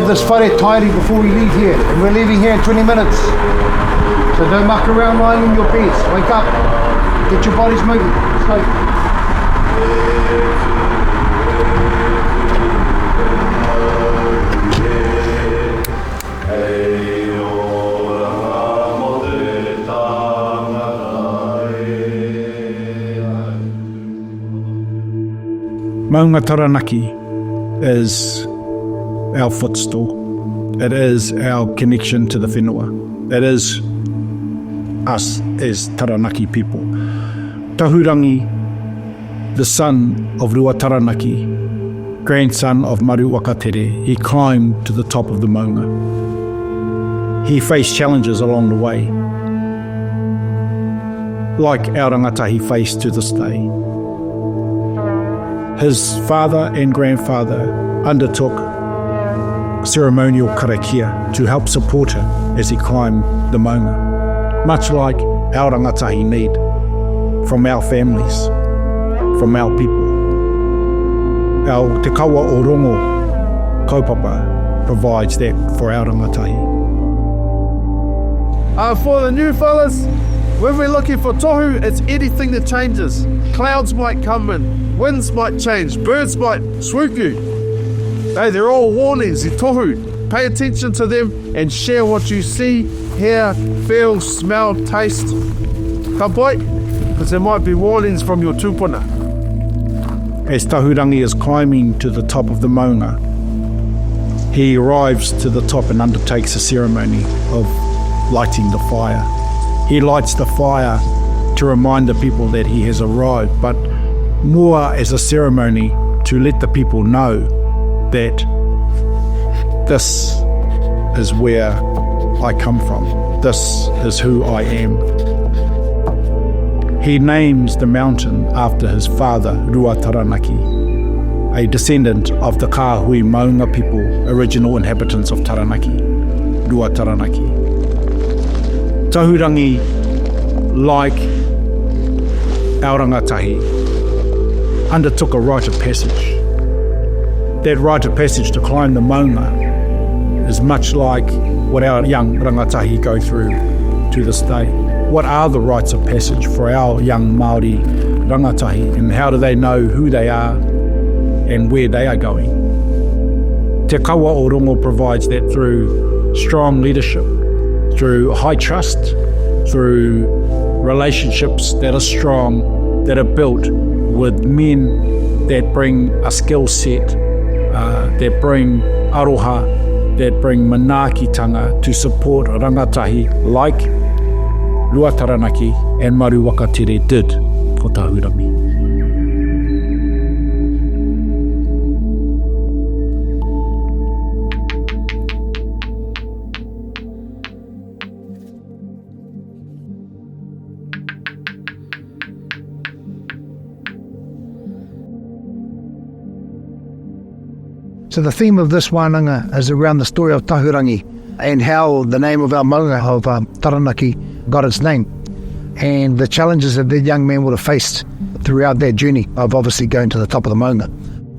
this whare tairi before we leave here, and we're leaving here in 20 minutes. So don't muck around lying in your beds. Wake up, get your bodies moving. Sleep. Maunga Taranaki is our footstool. It is our connection to the whenua. It is us as Taranaki people. Tahurangi, the son of Rua Taranaki, grandson of Maru Wakatere, he climbed to the top of the maunga. He faced challenges along the way, like our rangata he faced to this day. His father and grandfather undertook ceremonial karakia to help support him as he climbed the maunga, much like our rangatahi need from our families, from our people. Our Te Kawa o Rongo Kaupapa provides that for our rangatahi. For the new fellas, when we're looking for tohu, it's anything that changes. Clouds might come in, winds might change, birds might swoop you. Hey, they're all warnings, i tohu. Pay attention to them and share what you see, hear, feel, smell, taste. Tapuwae, because there might be warnings from your tupuna. As Tahurangi is climbing to the top of the maunga, he arrives to the top and undertakes a ceremony of lighting the fire. He lights the fire to remind the people that he has arrived, but more as a ceremony to let the people know that this is where I come from. This is who I am. He names the mountain after his father, Rua Taranaki, a descendant of the Kāhui Maunga people, original inhabitants of Taranaki, Rua Taranaki. Tahurangi, like our rangatahi, undertook a rite of passage. That rite of passage to climb the maunga is much like what our young rangatahi go through to this day. What are the rites of passage for our young Māori rangatahi, and how do they know who they are and where they are going? Te Kawa o Rongo provides that through strong leadership, through high trust, through relationships that are strong, that are built with men that bring a skill set, that bring aroha, that bring manaakitanga to support rangatahi like Rua Taranaki and Maru Wakatere did for Tahurangi. So the theme of this wānanga is around the story of Tahurangi and how the name of our maunga of Taranaki got its name, and the challenges that that young man would have faced throughout that journey of obviously going to the top of the maunga.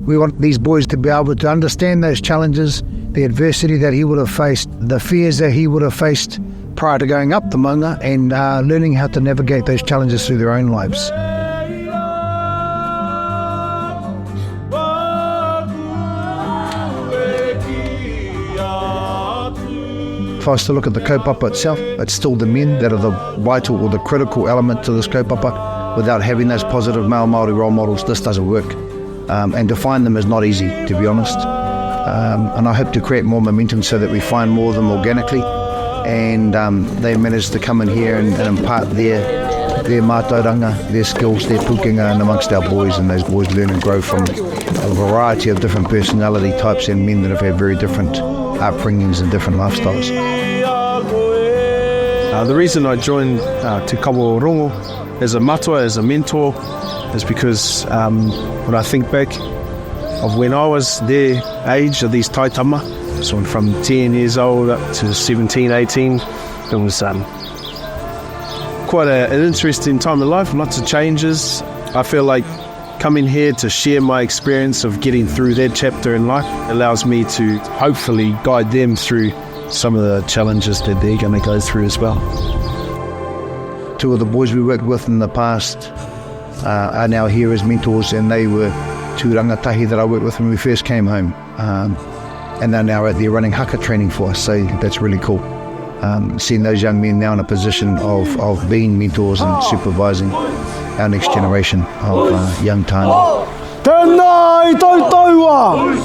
We want these boys to be able to understand those challenges, the adversity that he would have faced, the fears that he would have faced prior to going up the maunga, and learning how to navigate those challenges through their own lives. If I was to look at the kaupapa itself, it's still the men that are the vital or the critical element to this kaupapa. Without having those positive male Māori role models, this doesn't work. And to find them is not easy, to be honest. And I hope to create more momentum so that we find more of them organically, and they manage to come in here and impart their mātauranga, their skills, their pukenga, and amongst our boys, and those boys learn and grow from a variety of different personality types and men that have had very different upbringings and different lifestyles. The reason I joined Te Kawa o Rongo as a matua, as a mentor, is because when I think back of when I was their age, of these taitama, so from 10 years old up to 17, 18, it was quite an interesting time in life, lots of changes. I feel like Coming here to share my experience of getting through that chapter in life allows me to hopefully guide them through some of the challenges that they're going to go through as well. Two of the boys we worked with in the past are now here as mentors, and they were two rangatahi that I worked with when we first came home. And they're now there running haka training for us, so that's really cool. Seeing those young men now in a position of being mentors and supervising our next generation of young tāna. Tēnā i tautaua!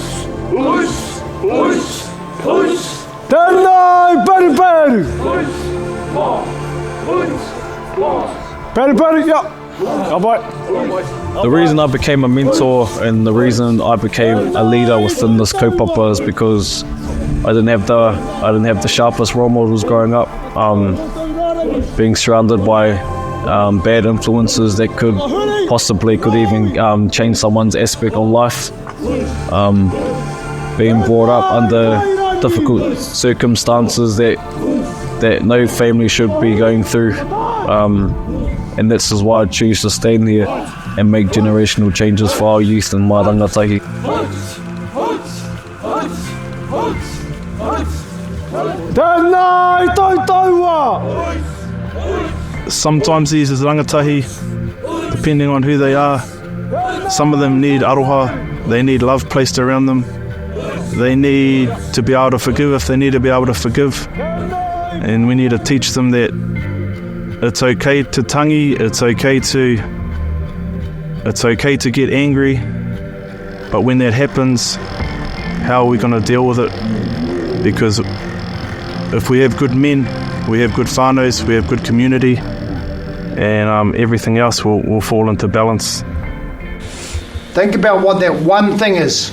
Tēnā i periperu! Periperu, yeah. The reason I became a mentor and the reason I became a leader within this kaupapa is because I didn't have the sharpest role models growing up. Being surrounded by bad influences that could even change someone's aspect on life. Being brought up under difficult circumstances that no family should be going through. And this is why I choose to stand here and make generational changes for our youth in my rangatahi. Tēnā i tautaua! Sometimes these as rangatahi, depending on who they are, some of them need aroha, they need love placed around them, they need to be able to forgive if they need to be able to forgive, and we need to teach them that it's okay to tangi, it's okay to get angry, but when that happens, how are we going to deal with it? Because if we have good men, we have good whānaus, we have good community, and everything else will fall into balance. Think about what that one thing is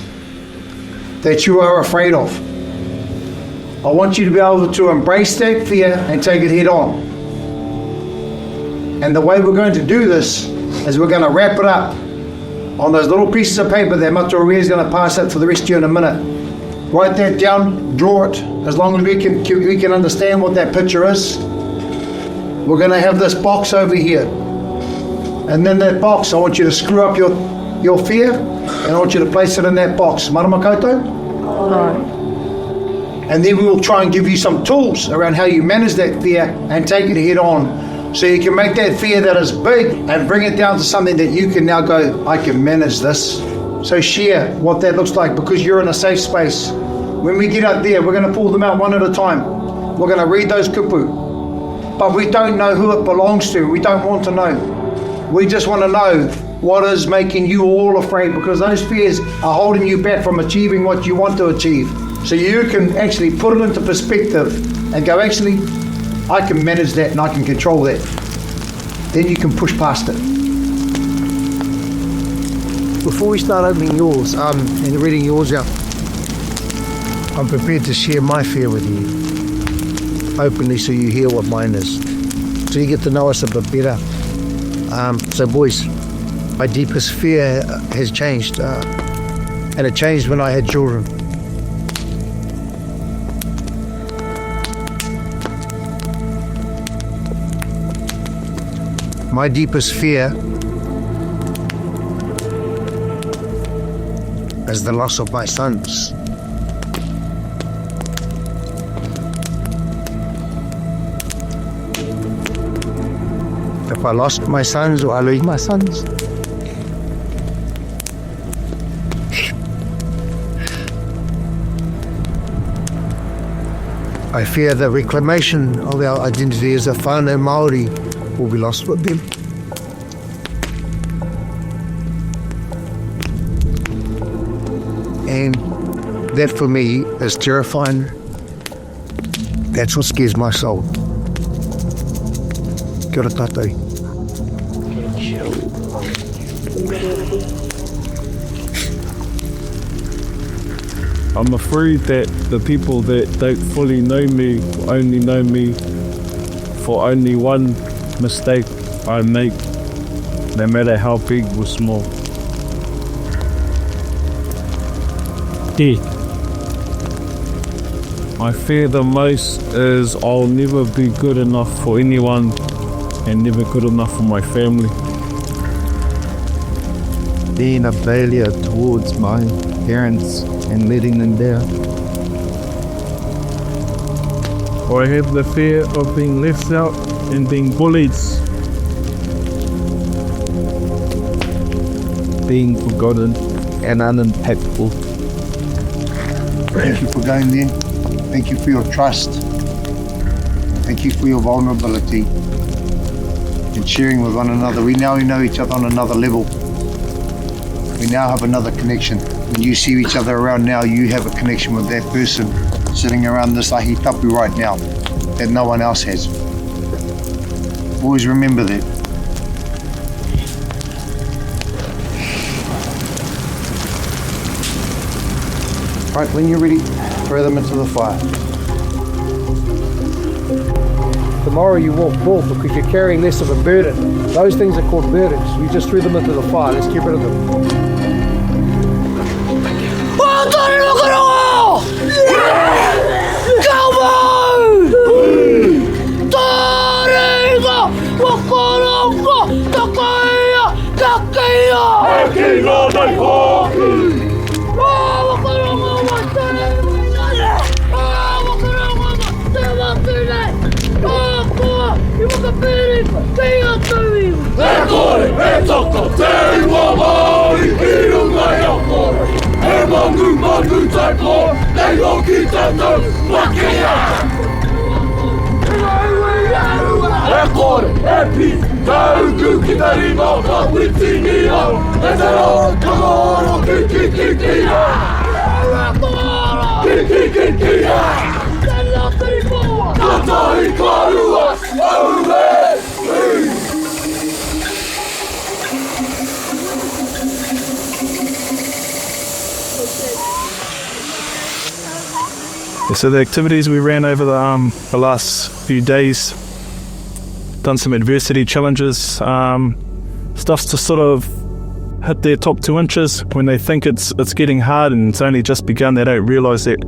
that you are afraid of. I want you to be able to embrace that fear and take it head on. And the way we're going to do this is we're going to wrap it up on those little pieces of paper that Matauri is going to pass out for the rest of you in a minute. Write that down, draw it, as long as we can understand what that picture is. We're going to have this box over here. And then that box, I want you to screw up your fear, and I want you to place it in that box. Marama koutou? And then we will try and give you some tools around how you manage that fear and take it head on. So you can make that fear that is big and bring it down to something that you can now go, I can manage this. So share what that looks like, because you're in a safe space. When we get out there, we're going to pull them out one at a time. We're going to read those kupu. But we don't know who it belongs to. We don't want to know. We just want to know what is making you all afraid, because those fears are holding you back from achieving what you want to achieve. So you can actually put it into perspective and go, actually, I can manage that and I can control that. Then you can push past it. Before we start opening yours and reading yours out, I'm prepared to share my fear with you openly, so you hear what mine is, so you get to know us a bit better. So boys, my deepest fear has changed, and it changed when I had children. My deepest fear is the loss of my sons. If I lost my sons, or I lose my sons, I fear the reclamation of our identity as a whānau Māori will be lost with them. And that for me is terrifying. That's what scares my soul. Kia ora tātou. I'm afraid that the people that don't fully know me only know me for only one mistake I make, no matter how big or small. Death. I fear the most is I'll never be good enough for anyone and never good enough for my family. being a failure towards my parents and letting them down. I have the fear of being left out and being bullied. Being forgotten and unimpactful. Thank you for going there. Thank you for your trust. Thank you for your vulnerability and sharing with one another. We now know each other on another level. We now have another connection. When you see each other around now, you have a connection with that person sitting around this ahi tapu right now that no one else has. Always remember that. Right, when you're ready, throw them into the fire. Tomorrow you walk more because you're carrying less of a burden. Those things are called burdens. You just threw them into the fire. Let's get rid of them. So the activities we ran over the last few days, done some adversity challenges, stuff's to sort of hit their top 2 inches. When they think it's getting hard and it's only just begun, they don't realise that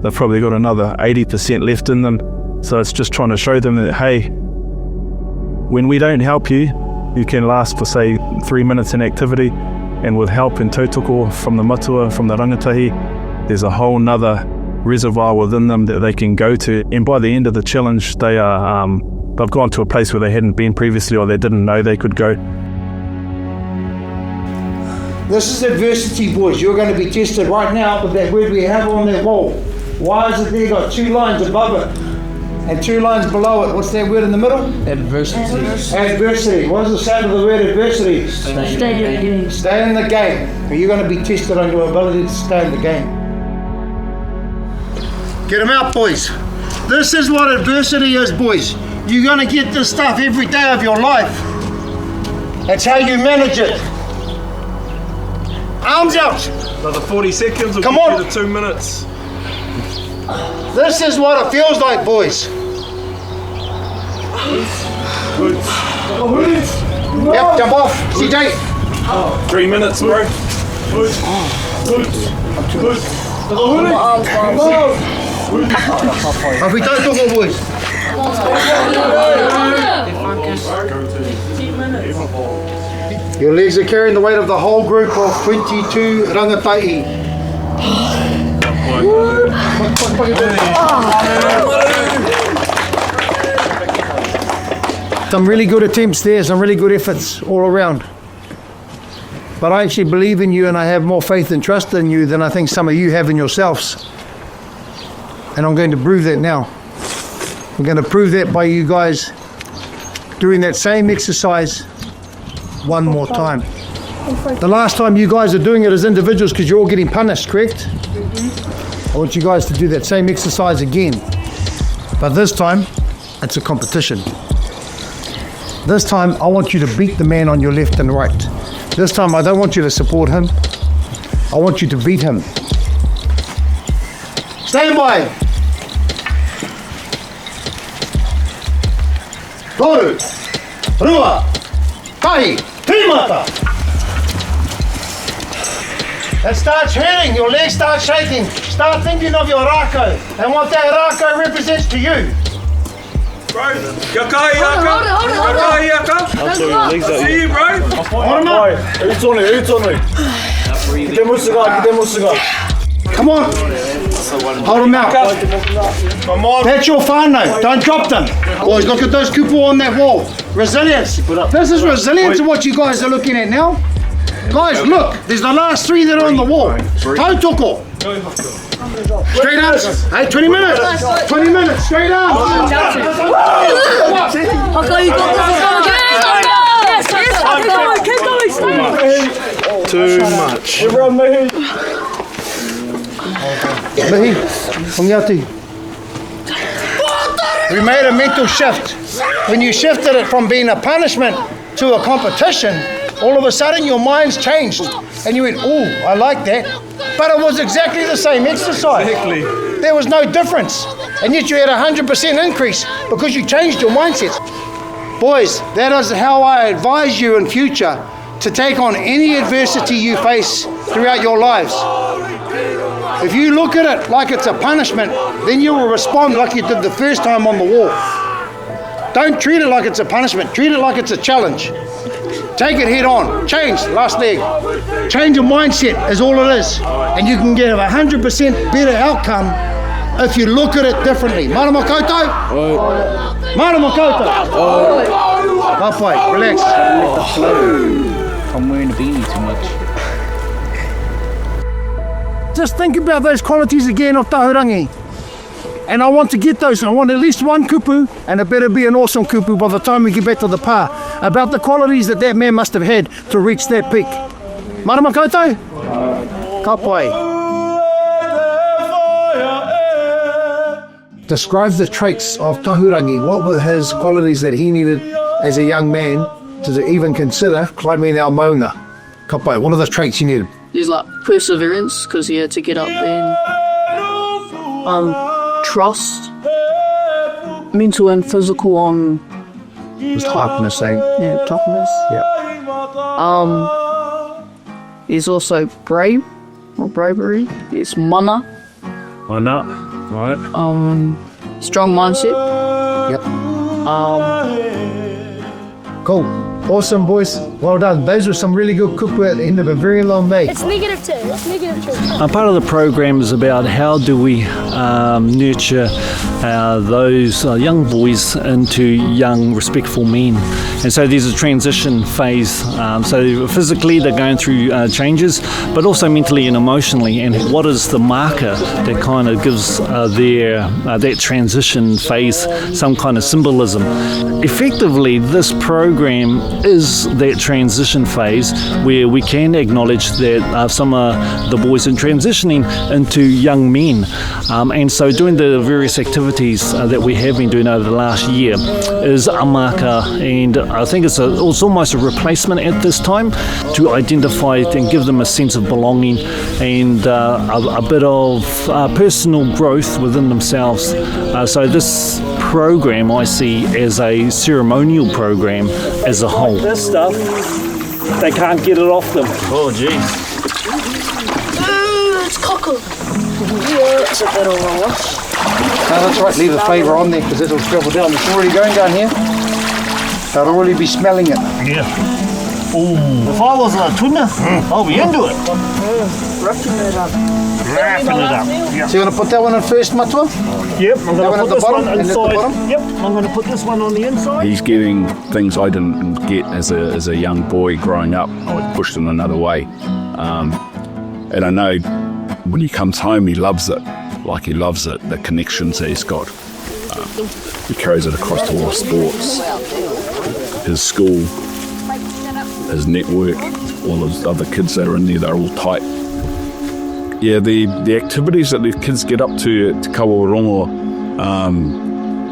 they've probably got another 80% left in them. So it's just trying to show them that, hey, when we don't help you, you can last for say 3 minutes in activity, and with help in tautoko from the matua, from the rangatahi, there's a whole nother reservoir within them that they can go to, and by the end of the challenge they are they've gone to a place where they hadn't been previously or they didn't know they could go. This is adversity, boys. You're going to be tested right now with that word we have on that wall. Why is it there got 2 lines above it and 2 lines below it? What's that word in the middle? Adversity. Adversity. What does it say to the word adversity? Stay in the game. Are you going to be tested on your ability to stay in the game? Get them out, boys. This is what adversity is, boys. You're going to get this stuff every day of your life. That's how you manage it. Arms out. Another 40 seconds will Come get on. you to 2 minutes. This is what it feels like, boys. Yep, jump off. CJ. 3 minutes, bro. If we don't talk, boys. Your legs are carrying the weight of the whole group of 22 rangatai. Some really good attempts there, some really good efforts all around. But I actually believe in you, and I have more faith and trust in you than I think some of you have in yourselves. And I'm going to prove that now. I'm going to prove that by you guys doing that same exercise one more time. The last time you guys are doing it as individuals because you're all getting punished, correct? I want you guys to do that same exercise again. But this time, it's a competition. This time, I want you to beat the man on your left and right. This time, I don't want you to support him. I want you to beat him. Stand by. Toru, Rua, Kai, Timata. It starts hurting, your legs start shaking. Start thinking of your rako and what that rako represents to you. Kia kai, Aka. Kia kai, Aka. See you, bro. Come on. Hold them out. Come on. That's your whānau. Don't drop them. Boys, look at those kupu on that wall. Resilience. This is resilience of what you guys are looking at now. Guys, look. There's the last 3 that are on the wall. Tautoko. Straight arms. Hey, 20 minutes. 20 minutes. Straight arms. Haka, you got this. Keep going. Too much. Mihi, Ongiati. We made a mental shift. When you shifted it from being a punishment to a competition, all of a sudden your mind's changed. And you went, oh, I like that. But it was exactly the same exercise. Exactly. There was no difference. And yet you had a 100% increase because you changed your mindset. Boys, that is how I advise you in future to take on any adversity you face throughout your lives. If you look at it like it's a punishment, then you will respond like you did the first time on the wall. Don't treat it like it's a punishment. Treat it like it's a challenge. Take it head on. Change, last leg. Change your mindset is all it is. And you can get a 100% better outcome if you look at it differently. Marama koutou? Marama koutou? Tapuwae, relax. I'm wearing a beanie too much. Just think about those qualities again of tahurangi. And I want to get those. I want at least one kupu, and it better be an awesome kupu by the time we get back to the pa, about the qualities that that man must have had to reach that peak. Marama koutou? Kaupapa. Describe the traits of tahurangi. What were his qualities that he needed as a young man to even consider climbing our maunga? Kaupapa, what are the traits you needed? There's like perseverance, because he had to get up and trust, mental and physical on Toughness, eh? yeah, toughness. Yep. He's also brave, or bravery. It's mana, Why not? Right. strong mindset. Yep. Cool. Awesome, boys. Well done. Those were some really good kupu at the end of a very long day. It's -2. It's -2. Part of the program is about how do we nurture those young boys into young, respectful men. And so there's a transition phase. So physically they're going through changes, but also mentally and emotionally. And what is the marker that kind of gives that transition phase some kind of symbolism? Effectively, this program is that transition phase where we can acknowledge that some of the boys are transitioning into young men. And so doing the various activities that we have been doing over the last year is a marker, and I think it's almost a replacement at this time to identify and give them a sense of belonging and a bit of personal growth within themselves. So this program I see as a ceremonial program as a whole. This stuff, they can't get it off them. Oh, jeez. It's cockle. Yeah, it's a bit of a wash. No, that's right. Leave the flavour on there because it'll travel down. It's already going down here. They'll already be smelling it. Yeah. Oh, if I was a tuna, I'll be into it. Wrapping it up. Wrapping it up. Yeah. So you're going to put that one in first, Matua? Yep, I'm going to put this one and at the inside. bottom? Yep, I'm going to put this one on the inside. He's getting things I didn't get as a young boy growing up. I was pushed in another way. And I know when he comes home, he loves it. Like he loves it, the connections that he's got. He carries it across to all sports, his school, his network, all those other kids that are in there, they're all tight. Yeah, the activities that the kids get up to at Kawa Rongo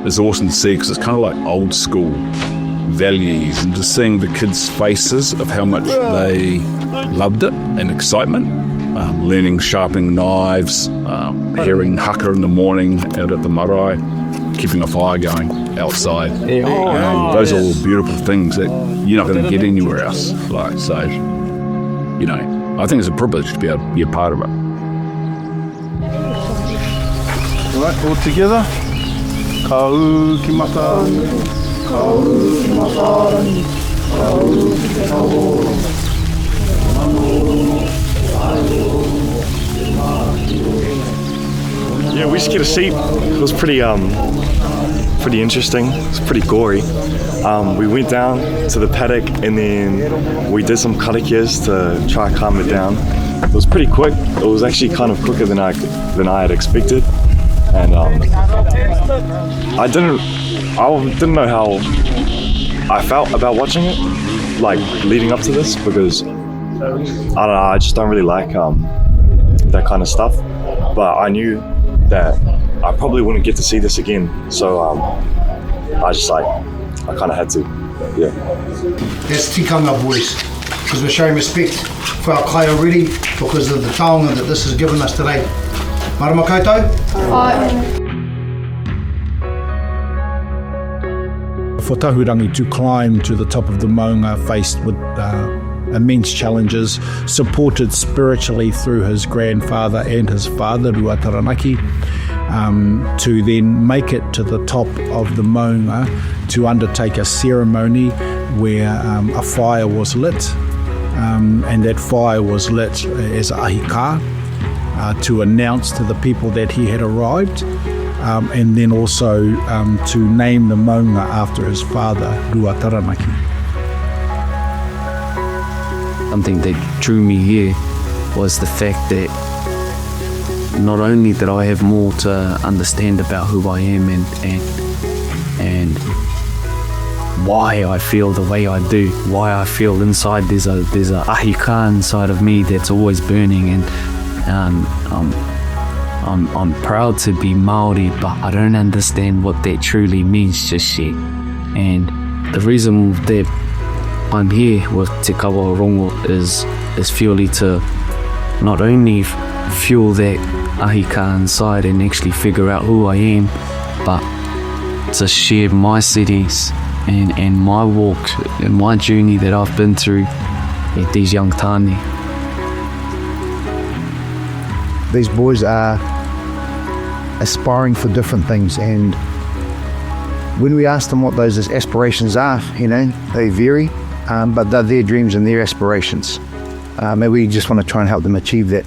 is awesome to see because it's kind of like old school values and just seeing the kids' faces of how much they loved it and excitement. Learning sharpening knives, hearing haka in the morning out at the marae, keeping a fire going outside. Those are all beautiful things that you're not going to get anywhere else. I think it's a privilege to be able to be a part of it. Right, all together. Kau ki matarani, kau ki matarani, kau ki matarani. Yeah, we just get a sheep. It was pretty interesting. It was pretty gory. We went down to the paddock and then we did some karakias to try and calm it down. It was pretty quick. It was actually kind of quicker than I had expected, and I didn't know how I felt about watching it, like leading up to this, because I don't know. I just don't really like that kind of stuff. But I knew that I probably wouldn't get to see this again, so I kind of had to, yeah. That's tikanga, boys, because we're showing respect for our kai already because of the taonga that this has given us today. Marama koutou? For Tahurangi to climb to the top of the maunga faced with immense challenges, supported spiritually through his grandfather and his father, Rua Taranaki, to then make it to the top of the maunga to undertake a ceremony where a fire was lit, and that fire was lit as ahika to announce to the people that he had arrived, and then also to name the maunga after his father, Rua Taranaki. Something that drew me here was the fact that not only that I have more to understand about who I am and why I feel the way I do, why I feel inside there's a ahika inside of me that's always burning, and I'm proud to be Māori, but I don't understand what that truly means just yet. And the reason that I'm here with Te Kawa Rongo is purely to not only fuel that ahika inside and actually figure out who I am, but to share my cities and my walk and my journey that I've been through at these young tāne. These boys are aspiring for different things, and when we ask them what those aspirations are, they vary, but they're their dreams and their aspirations. And we just want to try and help them achieve that.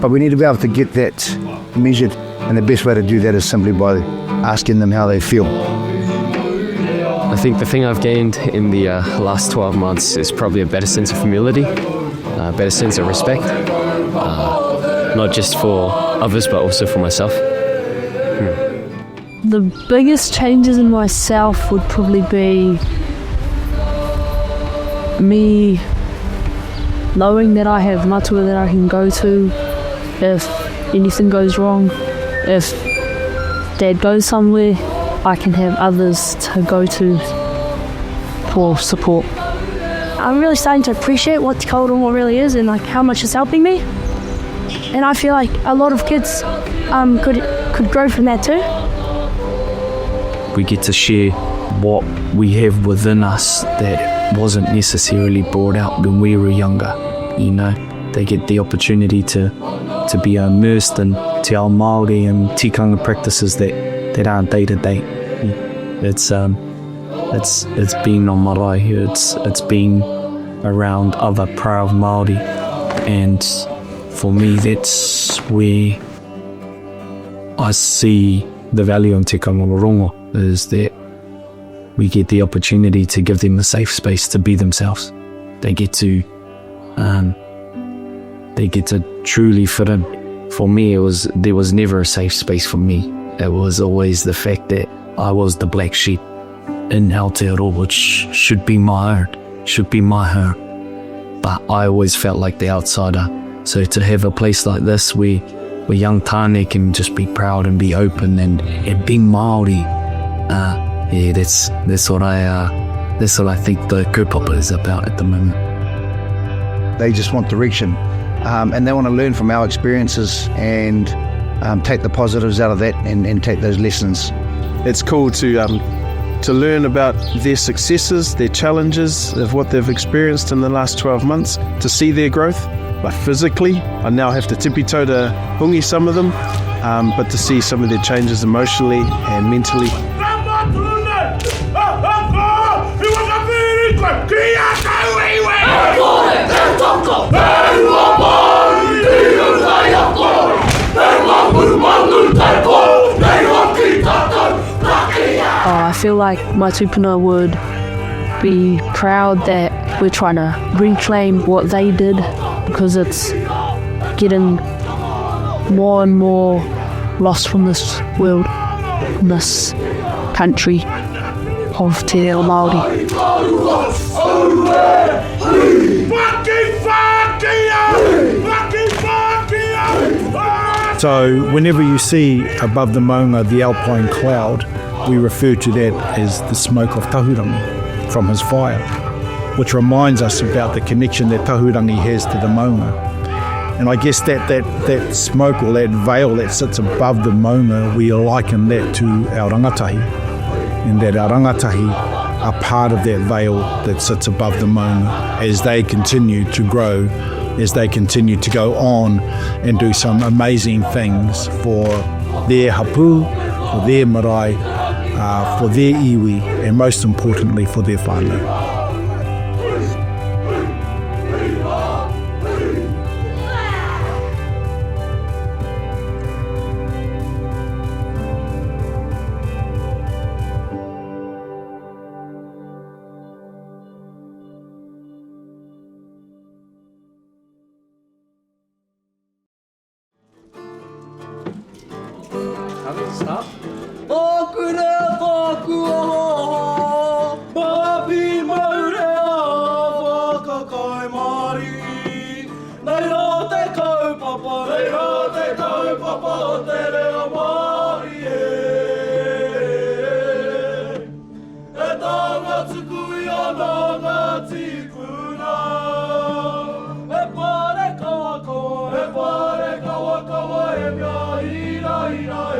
But we need to be able to get that measured, and the best way to do that is simply by asking them how they feel. I think the thing I've gained in the last 12 months is probably a better sense of humility, a better sense of respect, not just for others but also for myself. The biggest changes in myself would probably be me knowing that I have matua that I can go to if anything goes wrong. If Dad goes somewhere, I can have others to go to for support. I'm really starting to appreciate what Te Kawa Rongo really is and how much it's helping me. And I feel like a lot of kids could grow from that too. We get to share what we have within us that wasn't necessarily brought out when we were younger. They get the opportunity to be immersed in te ao Māori and tikanga practices that aren't day to day. It's been on marae. It's been around other proud Māori, and for me that's where I see the value in Te Kawa Rongo, is that we get the opportunity to give them a safe space to be themselves. They get to truly fit in. For me, there was never a safe space for me. It was always the fact that I was the black sheep in Aotearoa, which should be my home. But I always felt like the outsider. So to have a place like this where young tāne can just be proud and be open and be Māori, that's what I think the Kaupapa is about at the moment. They just want direction, and they want to learn from our experiences and take the positives out of that and take those lessons. It's cool to learn about their successes, their challenges, of what they've experienced in the last 12 months, to see their growth. Like physically, I now have to tipi-toe to hungi some of them, but to see some of their changes emotionally and mentally I feel like my tupuna would be proud that we're trying to reclaim what they did, because it's getting more and more lost from this world, from this country of Te Reo Māori. So whenever you see above the maunga the alpine cloud, we refer to that as the smoke of Tahurangi from his fire, which reminds us about the connection that Tahurangi has to the maunga. And I guess that smoke or that veil that sits above the maunga, we liken that to our rangatahi, and that our rangatahi are part of that veil that sits above the maunga as they continue to grow, as they continue to go on and do some amazing things for their hapu, for their marae, for their iwi, and most importantly for their whānau. Stop. Tōku reo tōku oho, papi maurea, whakakai Māori. Nei rā te kaupapa, nei rā te kaupapa o te reo Māori e. E tanga tukui ana ngā tikuna, e pare kawa kawa, e pare kawa kawa e mea hira hira e.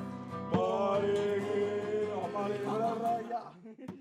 Māori.